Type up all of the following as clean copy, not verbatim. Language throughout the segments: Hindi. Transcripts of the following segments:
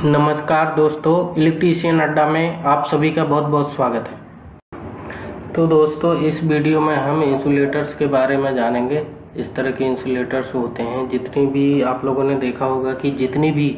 नमस्कार दोस्तों, इलेक्ट्रीशियन अड्डा में आप सभी का बहुत बहुत स्वागत है। तो दोस्तों, इस वीडियो में हम इंसुलेटर्स के बारे में जानेंगे। इस तरह के इंसुलेटर्स होते हैं, जितनी भी आप लोगों ने देखा होगा कि जितनी भी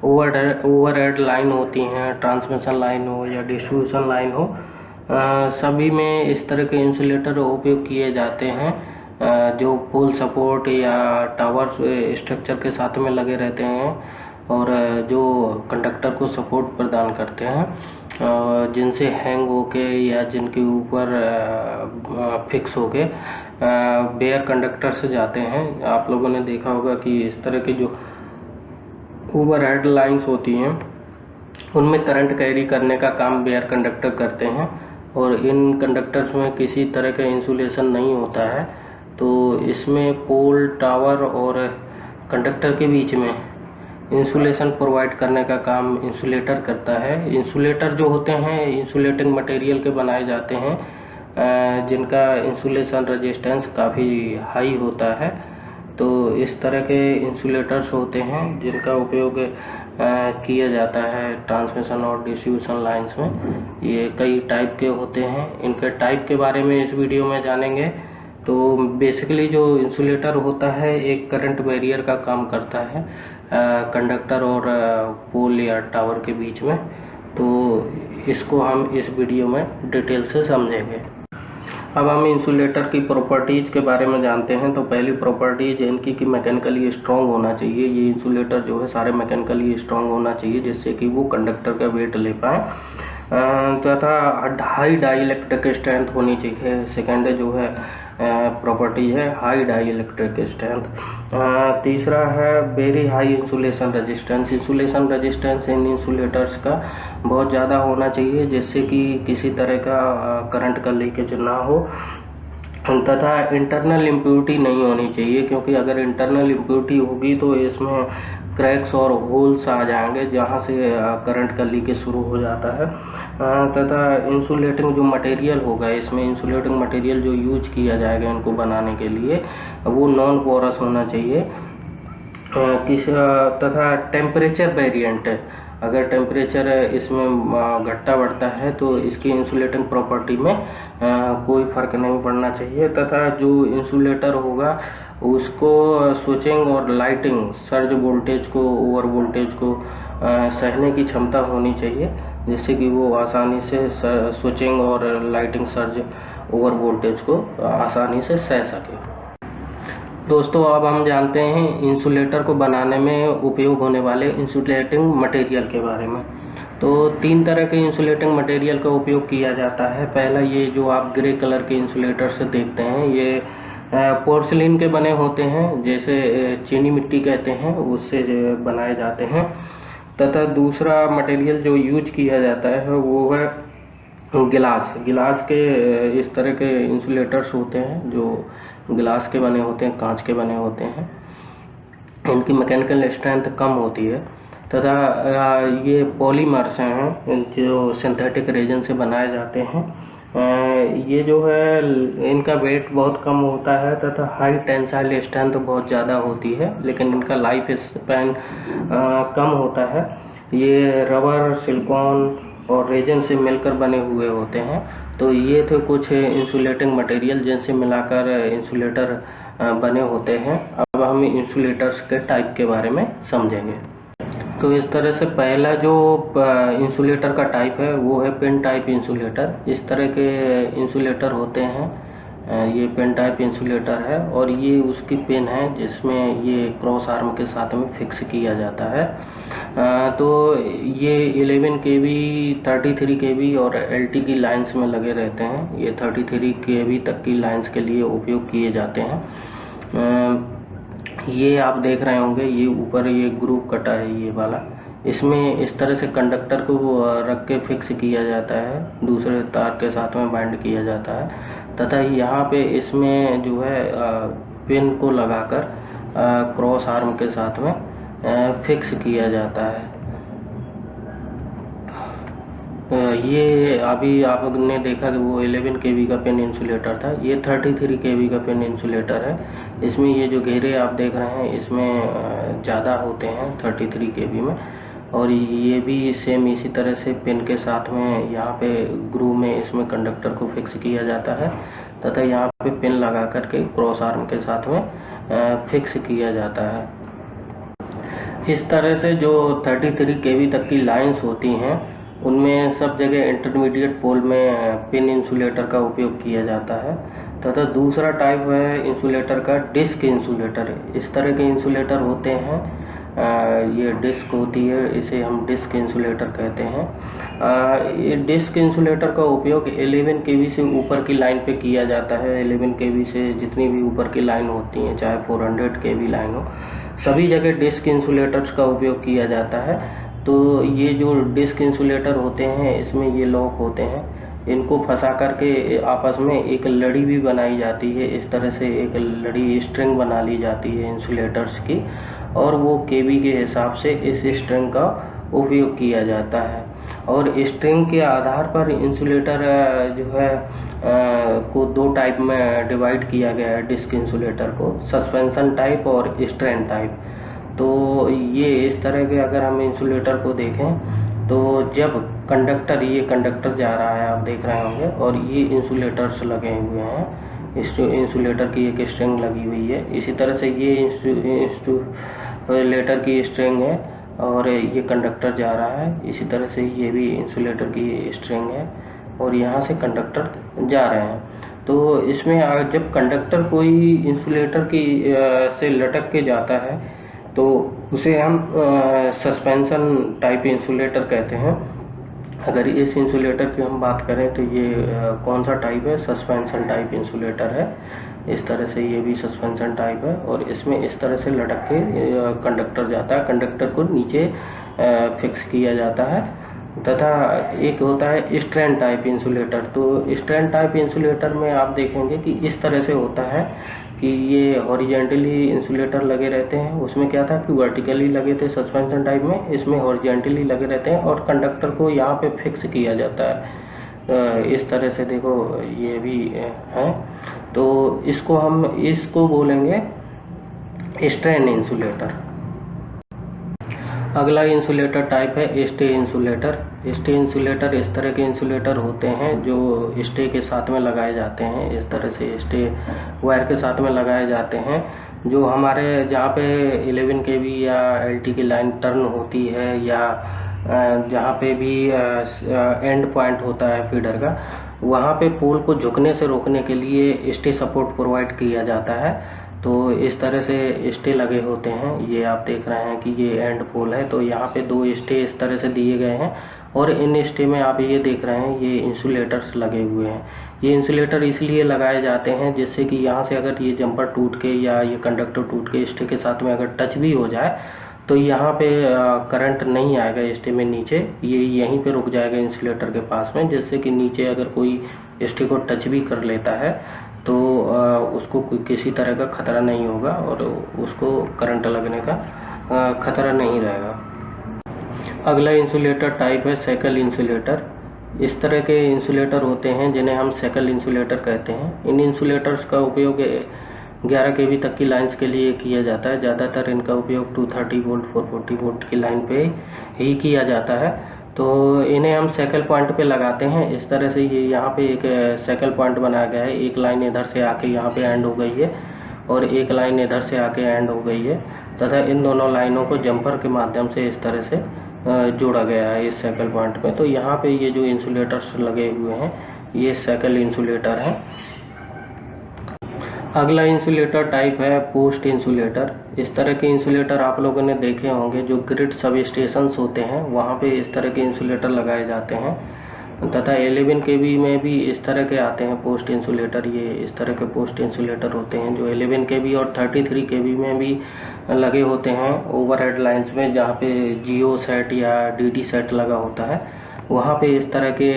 ओवरहेड लाइन होती हैं, ट्रांसमिशन लाइन हो या डिस्ट्रीब्यूशन लाइन हो, सभी में इस तरह के इंसुलेटर उपयोग किए जाते हैं, जो पोल सपोर्ट या टावर स्ट्रक्चर के साथ में लगे रहते हैं और जो कंडक्टर को सपोर्ट प्रदान करते हैं, जिनसे हैंग होके या जिनके ऊपर फिक्स होके बेयर कंडक्टर से जाते हैं। आप लोगों ने देखा होगा कि इस तरह की जो ओवरहेड लाइंस होती हैं उनमें करंट कैरी करने का काम बेयर कंडक्टर करते हैं, और इन कंडक्टर्स में किसी तरह का इंसुलेशन नहीं होता है। तो इसमें पोल, टावर और कंडक्टर के बीच में इंसुलेशन प्रोवाइड करने का काम इंसुलेटर करता है। इंसुलेटर जो होते हैं इंसुलेटिंग मटेरियल के बनाए जाते हैं, जिनका इंसुलेशन रेजिस्टेंस काफ़ी हाई होता है। तो इस तरह के इंसुलेटर्स होते हैं जिनका उपयोग किया जाता है ट्रांसमिशन और डिस्ट्रीब्यूशन लाइंस में। ये कई टाइप के होते हैं, इनके टाइप के बारे में इस वीडियो में जानेंगे। तो बेसिकली जो इंसुलेटर होता है एक करंट बैरियर का काम करता है कंडक्टर और पोल या टावर के बीच में। तो इसको हम इस वीडियो में डिटेल से समझेंगे। अब हम इंसुलेटर की प्रॉपर्टीज़ के बारे में जानते हैं। तो पहली प्रॉपर्टीज इनकी कि मैकेनिकली स्ट्रॉन्ग होना चाहिए। ये इंसुलेटर जो है सारे मैकेनिकली स्ट्रॉन्ग होना चाहिए, जिससे कि वो कंडक्टर का वेट ले पाए, तथा हाई डाई इलेक्ट्रिक स्ट्रेंथ होनी चाहिए। सेकेंड जो है प्रॉपर्टी है हाई डाई इलेक्ट्रिक स्ट्रेंथ। तीसरा है very high insulation resistance. Insulation resistance in insulators का बहुत ज़्यादा होना चाहिए, जिससे कि किसी तरह का करंट का लीकेज ना हो, तथा इंटरनल इम्प्योरिटी नहीं होनी चाहिए, क्योंकि अगर इंटरनल इम्प्योरिटी होगी तो इसमें क्रैक्स और होल्स आ जाएंगे, जहाँ से करंट का लीकेज शुरू हो जाता है। तथा इंसुलेटिंग जो मटेरियल होगा, इसमें इंसुलेटिंग मटेरियल जो यूज किया जाएगा इनको बनाने के लिए, वो नॉन पोरस होना चाहिए। तथा टेम्परेचर वेरिएंट, अगर टेम्परेचर इसमें घटता बढ़ता है तो इसकी इंसुलेटिंग प्रॉपर्टी में कोई फ़र्क नहीं पड़ना चाहिए। तथा जो इंसुलेटर होगा उसको स्विचिंग और लाइटिंग सर्ज वोल्टेज को, ओवर वोल्टेज को सहने की क्षमता होनी चाहिए, जिससे कि वो आसानी से स्विचिंग और लाइटिंग सर्ज ओवर वोल्टेज को आसानी से सह सके। दोस्तों, अब हम जानते हैं इंसुलेटर को बनाने में उपयोग होने वाले इंसुलेटिंग मटेरियल के बारे में। तो 3 तरह के इंसुलेटिंग मटेरियल का उपयोग किया जाता है। पहला, ये जो आप ग्रे कलर के इंसुलेटर से देखते हैं, ये पोर्सिलिन के बने होते हैं, जैसे चीनी मिट्टी कहते हैं, उससे बनाए जाते हैं। तथा दूसरा मटेरियल जो यूज किया जाता है वो है गिलास के इस तरह के इंसुलेटर्स होते हैं जो गिलास के बने होते हैं, कांच के बने होते हैं। इनकी मैकेनिकल स्ट्रेंथ कम होती है। तथा ये पॉलीमर्स हैं जो सिंथेटिक रेजन से बनाए जाते हैं। ये जो है इनका वेट बहुत कम होता है तथा हाई टेंसाइल स्ट्रेंथ बहुत ज़्यादा होती है, लेकिन इनका लाइफ स्पैन कम होता है। ये रबर, सिलिकॉन और रेजन से मिलकर बने हुए होते हैं। तो ये थे कुछ इंसुलेटिंग मटेरियल जिनसे मिलाकर इंसुलेटर बने होते हैं। अब हम इंसुलेटर्स के टाइप के बारे में समझेंगे। तो इस तरह से पहला जो इंसुलेटर का टाइप है वो है पिन टाइप इंसुलेटर। इस तरह के इंसुलेटर होते हैं, ये पिन टाइप इंसुलेटर है, और ये उसकी पिन है जिसमें ये क्रॉस आर्म के साथ में फिक्स किया जाता है। तो ये 11 kV, 33 kV और LT की लाइंस में लगे रहते हैं। ये 33 kV तक की लाइंस के लिए उपयोग किए जाते हैं। ये आप देख रहे होंगे, ये ऊपर ये ग्रुप कटा है ये वाला, इसमें इस तरह से कंडक्टर को रख के फिक्स किया जाता है, दूसरे तार के साथ में बाइंड किया जाता है। तथा यहाँ पे इसमें जो है पिन को लगाकर क्रॉस आर्म के साथ में फिक्स किया जाता है। ये अभी आपने देखा कि वो 11 kV का पिन इंसुलेटर था, ये 33 kV का पिन इंसुलेटर है। इसमें ये जो घेरे आप देख रहे हैं इसमें ज़्यादा होते हैं 33 kV में। और ये भी सेम इसी तरह से पिन के साथ में यहाँ पे ग्रूव में इसमें कंडक्टर को फिक्स किया जाता है तथा यहाँ पे पिन लगा करके क्रॉस आर्म के साथ में फिक्स किया जाता है। इस तरह से जो 33 kV तक की लाइंस होती हैं उनमें सब जगह इंटरमीडिएट पोल में पिन इंसुलेटर का उपयोग किया जाता है तथा दूसरा टाइप है इंसुलेटर का डिस्क इंसुलेटर। इस तरह के इंसुलेटर होते हैं, ये डिस्क होती है, इसे हम डिस्क इंसुलेटर कहते हैं। ये डिस्क इंसुलेटर का उपयोग 11 kV से ऊपर की लाइन पे किया जाता है। 11 kV से जितनी भी ऊपर की लाइन होती हैं, चाहे 400 kV लाइन हो, सभी जगह डिस्क इंसुलेटर्स का उपयोग किया जाता है। तो ये जो डिस्क इंसुलेटर होते हैं इसमें ये लॉक होते हैं, इनको फंसा करके आपस में एक लड़ी भी बनाई जाती है। इस तरह से एक लड़ी स्ट्रिंग बना ली जाती है इंसुलेटर्स की और वो केवी के हिसाब से इस स्ट्रिंग का उपयोग किया जाता है। और स्ट्रिंग के आधार पर इंसुलेटर जो है को दो टाइप में डिवाइड किया गया है डिस्क इंसुलेटर को, सस्पेंशन टाइप और स्ट्रैंड टाइप। तो ये इस तरह के अगर हम इंसुलेटर को देखें तो जब कंडक्टर, ये कंडक्टर जा रहा है आप देख रहे होंगे और ये इंसुलेटर्स लगे हुए हैं, इस इंसुलेटर की एक स्ट्रिंग लगी हुई है। इसी तरह से ये इंसुलेटर की स्ट्रिंग है और ये कंडक्टर जा रहा है। इसी तरह से ये भी इंसुलेटर की स्ट्रिंग है और यहाँ से कंडक्टर जा रहे हैं। तो इसमें जब कंडक्टर कोई इंसुलेटर की से लटक के जाता है तो उसे हम सस्पेंशन टाइप इंसुलेटर कहते हैं। अगर इस इंसुलेटर की हम बात करें तो ये कौन सा टाइप है, सस्पेंशन टाइप इंसुलेटर है। इस तरह से ये भी सस्पेंशन टाइप है और इसमें इस तरह से लटक के कंडक्टर जाता है, कंडक्टर को नीचे फिक्स किया जाता है। तथा एक होता है स्ट्रैंड टाइप इंसुलेटर। तो स्ट्रैंड टाइप इंसुलेटर में आप देखेंगे कि इस तरह से होता है कि ये हॉरिजेंटली इंसुलेटर लगे रहते हैं। उसमें क्या था कि वर्टिकली लगे थे सस्पेंशन टाइप में, इसमें हॉरिजेंटली लगे रहते हैं और कंडक्टर को यहाँ पे फिक्स किया जाता है। इस तरह से देखो ये भी है। तो इसको बोलेंगे स्ट्रैंड इंसुलेटर। अगला इंसुलेटर टाइप है स्टे इंसुलेटर। स्टे इंसुलेटर इस तरह के इंसुलेटर होते हैं जो स्टे के साथ में लगाए जाते हैं। इस तरह से स्टे वायर के साथ में लगाए जाते हैं जो हमारे जहाँ पे 11 kV या LT की लाइन टर्न होती है या जहाँ पे भी एंड पॉइंट होता है फीडर का, वहाँ पे पोल को झुकने से रोकने के लिए स्टे सपोर्ट प्रोवाइड किया जाता है। तो इस तरह से स्टे लगे होते हैं। ये आप देख रहे हैं कि ये एंड पोल है, तो यहाँ पे दो स्टे इस तरह से दिए गए हैं और इन स्टे में आप ये देख रहे हैं ये इंसुलेटर्स लगे हुए हैं। ये इंसुलेटर इसलिए लगाए जाते हैं जिससे कि यहाँ से अगर ये जंपर टूट के या ये कंडक्टर टूट के स्टे के साथ में अगर टच भी हो जाए तो यहाँ पे करंट नहीं आएगा स्टे में नीचे, ये यहीं पे रुक जाएगा इंसुलेटर के पास में, जिससे कि नीचे अगर कोई स्टे को टच भी कर लेता है तो उसको किसी तरह का खतरा नहीं होगा और उसको करंट लगने का खतरा नहीं रहेगा। अगला इंसुलेटर टाइप है सेकल इंसुलेटर। इस तरह के इंसुलेटर होते हैं जिन्हें हम सेकल इंसुलेटर कहते हैं। इन इंसुलेटर्स का उपयोग 11 kV तक की लाइंस के लिए किया जाता है। ज़्यादातर इनका उपयोग 230 वोल्ट 440 वोल्ट की लाइन पे ही किया जाता है। तो इन्हें हम सेकल पॉइंट पे लगाते हैं। इस तरह से ये यहाँ पे एक सेकल पॉइंट बनाया गया है। एक लाइन इधर से आके यहाँ पे एंड हो गई है और एक लाइन इधर से आके एंड हो गई है तथा इन दोनों लाइनों को जंपर के माध्यम से इस तरह से जोड़ा गया है इस सेकल पॉइंट पे। तो यहाँ पे ये जो इंसुलेटर्स लगे हुए हैं ये सेकल इंसुलेटर हैं। अगला इंसुलेटर टाइप है पोस्ट इंसुलेटर। इस तरह के इंसुलेटर आप लोगों ने देखे होंगे, जो ग्रिड सब स्टेशंस होते हैं वहाँ पे इस तरह के इंसुलेटर लगाए जाते हैं तथा 11 kV में भी इस तरह के आते हैं पोस्ट इंसुलेटर। ये इस तरह के पोस्ट इंसुलेटर होते हैं जो 11 kV और 33 kV में भी लगे होते हैं ओवरहेड लाइंस में, जहाँ पे जियो सेट या DD सेट लगा होता है वहाँ पे इस तरह के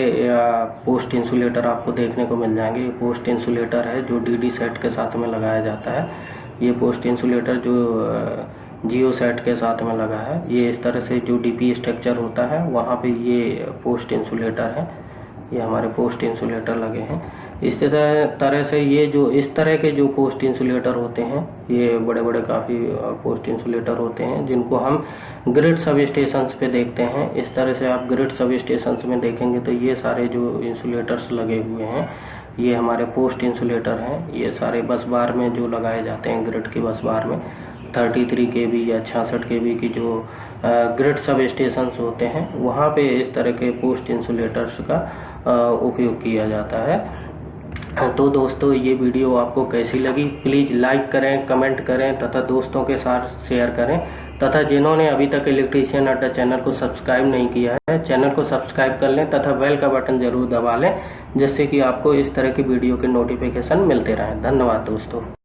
पोस्ट इंसुलेटर आपको देखने को मिल जाएंगे। ये पोस्ट इंसुलेटर है जो DD सेट के साथ में लगाया जाता है। ये पोस्ट इंसुलेटर जो जियो सेट के साथ में लगा है, ये इस तरह से जो DP स्ट्रक्चर होता है वहाँ पे ये पोस्ट इंसुलेटर है। ये हमारे पोस्ट इंसुलेटर लगे हैं। इस तरह से ये जो इस तरह के जो पोस्ट इंसुलेटर होते हैं ये बड़े बड़े काफ़ी पोस्ट इंसुलेटर होते हैं जिनको हम ग्रिड सब स्टेशंस पे देखते हैं। इस तरह से आप ग्रिड सब स्टेशंस में देखेंगे तो ये सारे जो इंसुलेटर्स लगे हुए हैं ये हमारे पोस्ट इंसुलेटर हैं। ये सारे बस बार में जो लगाए जाते हैं ग्रिड की बस बार में 33 kV या 66 kV की जो ग्रिड सब स्टेशंस होते हैं वहाँ पे इस तरह के पोस्ट इंसुलेटर्स का उपयोग किया जाता है। तो दोस्तों ये वीडियो आपको कैसी लगी प्लीज़ लाइक करें, कमेंट करें तथा दोस्तों के साथ शेयर करें तथा जिन्होंने अभी तक इलेक्ट्रीशियन अड्डा चैनल को सब्सक्राइब नहीं किया है चैनल को सब्सक्राइब कर लें तथा बेल का बटन ज़रूर दबा लें जिससे कि आपको इस तरह की वीडियो के नोटिफिकेशन मिलते रहें। धन्यवाद दोस्तों।